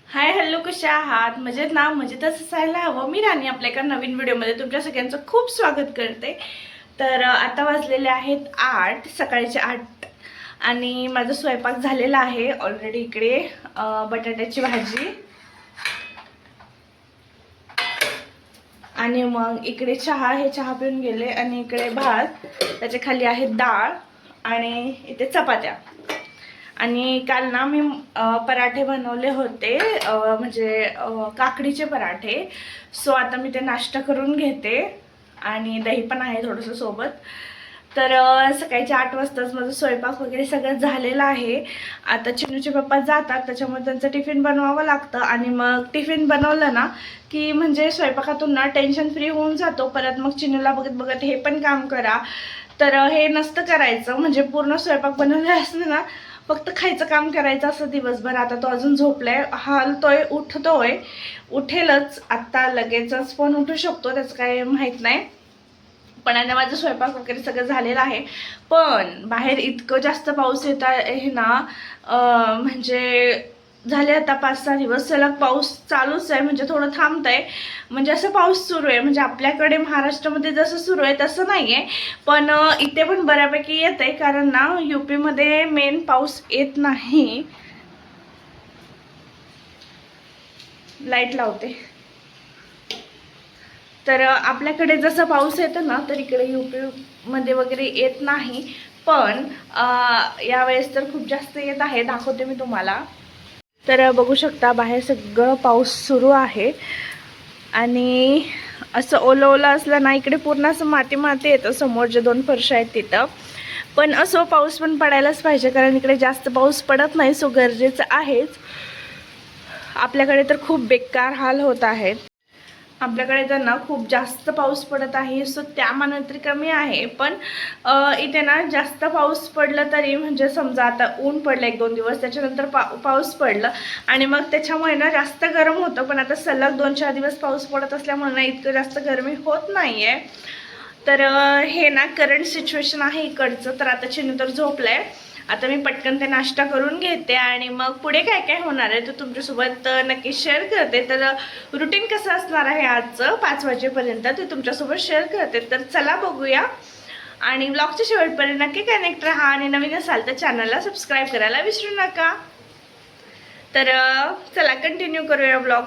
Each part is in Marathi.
हाय हॅलो, कशा आहात? मजेत ना? मजेतच असायला हवं. मी राणी आपल्या एका नवीन व्हिडिओमध्ये तुमच्या सगळ्यांचं खूप स्वागत करते. तर आता वाजलेले आहेत 8, सकाळचे 8 आणि माझा स्वयंपाक झालेला आहे ऑलरेडी. इकडे बटाट्याची भाजी आणि मग इकडे चहा, हे चहा पिऊन गेले आणि इकडे भात, त्याच्या खाली आहे डाळ आणि इथे चपात्या. आणि काल ना मी पराठे बनवले होते, म्हणजे काकडीचे पराठे. सो आता मी ते नाश्ता करून घेते आणि दही पण आहे थोडंसं सोबत. तर सकाळच्या 8 वाजताच माझं स्वयंपाक वगैरे सगळं झालेलं आहे. आता चिन्नूचे पप्पा जातात, त्याच्यामुळे त्यांचं टिफिन बनवावं लागतं. आणि मग टिफिन बनवलं ना की म्हणजे स्वयंपाकातून ना टेन्शन फ्री होऊन जातो. परत मग चिन्नूला बघत बघत हे पण काम करा, तर हे नसतं करायचं. म्हणजे पूर्ण स्वयंपाक बनवले असलं ना, फक्त खायचं काम करायचं असं दिवसभर. आता तो अजून झोपलाय, हालतोय, उठतोय, उठेलच आता लगेचच, पण उठू शकतो, त्याचं काय माहित नाही. पण आता माझं स्वयंपाक वगैरे सगळं झालेलं आहे. पण बाहेर इतकं जास्त पाऊस येत आहे ना, म्हणजे झाले आता 5-6 दिवस सलग पाऊस चालूच आहे. म्हणजे थोडं थांबतंय, म्हणजे असं पाऊस सुरू आहे. म्हणजे आपल्याकडे महाराष्ट्रामध्ये जसं सुरू आहे तसं नाही आहे, पण इथे पण बऱ्यापैकी येत आहे. कारण ना यूपीमध्ये मेन पाऊस येत नाही. लाईट लावते. तर आपल्याकडे जसं पाऊस येतो ना, तर इकडे यूपीमध्ये वगैरे येत नाही. पण यावेळेस तर खूप जास्त येत आहे. दाखवते मी तुम्हाला. तर बघू शकता बाहेर सगळं पाऊस सुरू आहे. आणि असं ओलं ओलं असलं ना, इकडे पूर्ण असं माती माती येतं समोर जे 2 फरशा आहेत तिथं. पण असं पाऊस पण पडायलाच पाहिजे, कारण इकडे जास्त पाऊस पडत नाही. सो गरजेचं आहेच. आपल्याकडे तर खूप बेकार हाल होत आहेत. आपल्याकडे तर ना खूप जास्त पाऊस पडत आहे. सो त्या मानाने तरी कमी आहे. पण इथे ना जास्त पाऊस पडलं तरी, म्हणजे समजा आता ऊन पडलं 1-2 दिवस, त्याच्यानंतर पाऊस पडलं आणि मग त्याच्यामुळे ना जास्त गरम होतं. पण आता सलग 2-4 दिवस पाऊस पडत असल्यामुळे ना इतकं जास्त गरमी होत नाही आहे. तर हे ना करंट सिच्युएशन आहे इकडचं. तर आता चिन्नू तर झोपलाय. आता मी पटकन ते नाश्ता करून घेते आणि मग पुढे काय काय होणार आहे तर तुमच्यासोबत नक्की शेअर करते. तर रुटीन कसं असणार आहे आजचं 5 वाजेपर्यंत ते तुमच्यासोबत शेअर करते. तर चला बघूया. आणि ब्लॉगच्या शेवटपर्यंत नक्की कनेक्ट राहा. आणि नवीन असाल तर चॅनलला सबस्क्राईब करायला विसरू नका. तर चला कंटिन्यू करूया ब्लॉग.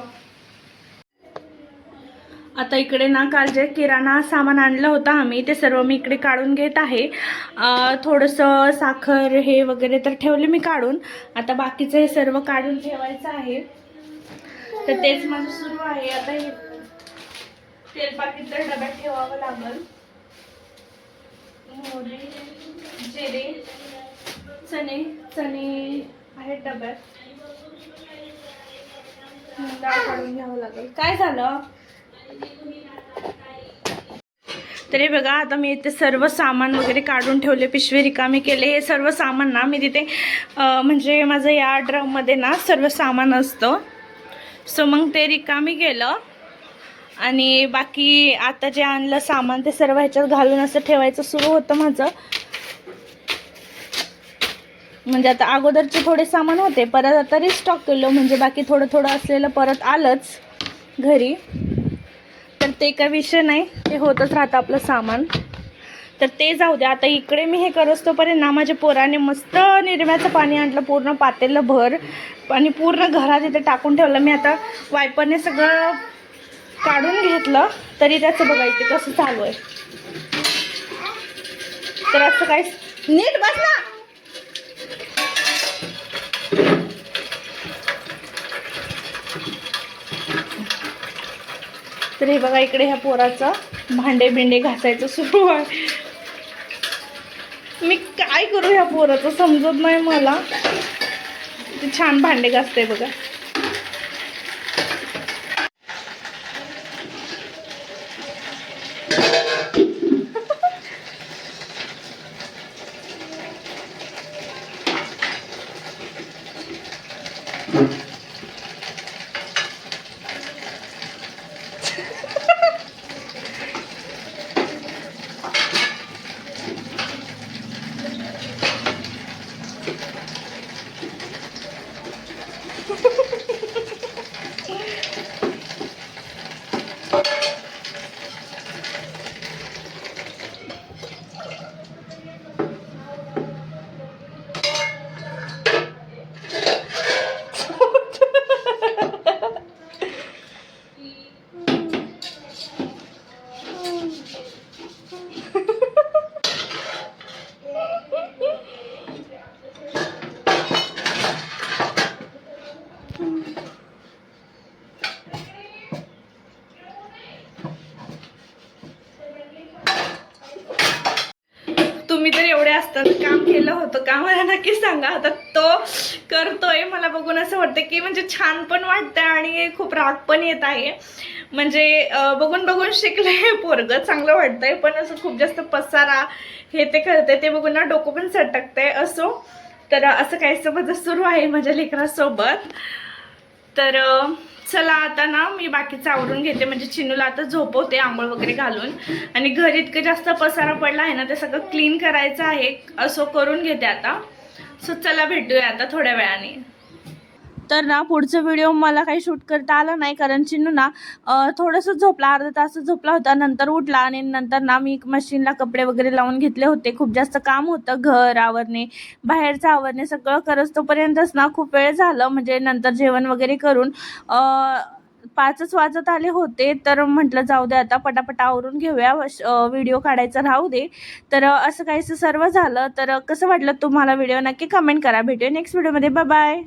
आता इकडे ना काल जे किराणा सामान आणलं होतं आम्ही, ते सर्व मी इकडे काढून घेत आहे. थोडंसं साखर हे वगैरे तर ठेवले मी काढून. आता बाकीचं हे सर्व काढून ठेवायचं आहे. तर तेच माझं सुरू आहे. आता हे तेल पाकिट तर डब्यात ठेवावं लागेल. मोहरी, जिरे, चणे आहेत डब्यात. डाळ काढून घ्यावं लागेल. काय झालं? तरी बघा आता मी इथे सर्व सामान वगैरे काढून ठेवले, पिशवी रिकामी केले. हे सर्व सामान ना मी तिथे म्हणजे माझं या ड्रममध्ये ना सर्व सामान असतं. सो मग ते रिकामी केलं आणि बाकी आता जे आणलं सामान ते सर्व ह्याच्यात घालून असं ठेवायचं सुरू होतं माझं. म्हणजे आता अगोदरचे थोडे सामान होते, परत आता रिस्टॉक केलं. म्हणजे बाकी थोडं थोडं असलेलं परत आलंच घरी. तर ते काही विषय नाही, ते होतच राहतं आपलं सामान. तर ते जाऊ द्या. आता इकडे मी हे करत तोपर्यंत ना माझ्या पोराने मस्त निरम्याचं पाणी आणलं, पूर्ण पातेलं भर आणि पूर्ण घरात इथे टाकून ठेवलं. मी आता वायपरने सगळं काढून घेतलं, तरी त्याचं बघा इथे कसं चालू आहे. तर असं काय, नीट बस ना. तर हे बघा इकडे ह्या पोराचं भांडे बिंडे घासायचं सुरू आहे. मी काय करू ह्या पोराचं समजत नाही मला. ते छान भांडे घासते बघा. जास्त काम केलं होतं का मला नक्की सांगा. आता तो करतोय मला बघून असं वाटतं की म्हणजे छान पण वाटतंय आणि खूप राग पण येत आहे. म्हणजे बघून बघून शिकलंय पोरगं, चांगलं वाटतंय. पण असं खूप जास्त पसारा हे ते करते ते बघून ना डोकं पण सटकतंय. असो, तर असं काही समज सुरू आहे माझ्या लेकरासोबत. तर चला आता ना मी बाकीचं आवरून घेते, म्हणजे चिनूला आता झोपवते आंघोळ वगैरे घालून. आणि घर इतकं जास्त पसारा पडला आहे ना, ते सगळं क्लीन करायचं आहे. असं करून घेते आता. सो चला भेटूया आता थोड्या वेळाने. तर ना पुढचं व्हिडिओ मला काही शूट करता आला नाही, कारण चिन्नू ना थोडंसं झोपला, अर्धा तास झोपला होता. नंतर उठला आणि नंतर ना मी मशीनला कपडे वगैरे लावून घेतले होते. खूप जास्त काम होतं, घर आवरणे, बाहेरचं आवरणे, सगळं करत तोपर्यंतच ना खूप वेळ झालं. म्हणजे नंतर जेवण वगैरे करून 5च वाजत आले होते. तर म्हटलं जाऊ दे आता पटापट आवरून घेऊया, व्हिडिओ काढायचा राहू दे. तर असं काहीसं सर्व झालं. तर कसं वाटलं तुम्हाला व्हिडिओ नक्की कमेंट करा. भेटूया नेक्स्ट व्हिडिओमध्ये. Bye bye.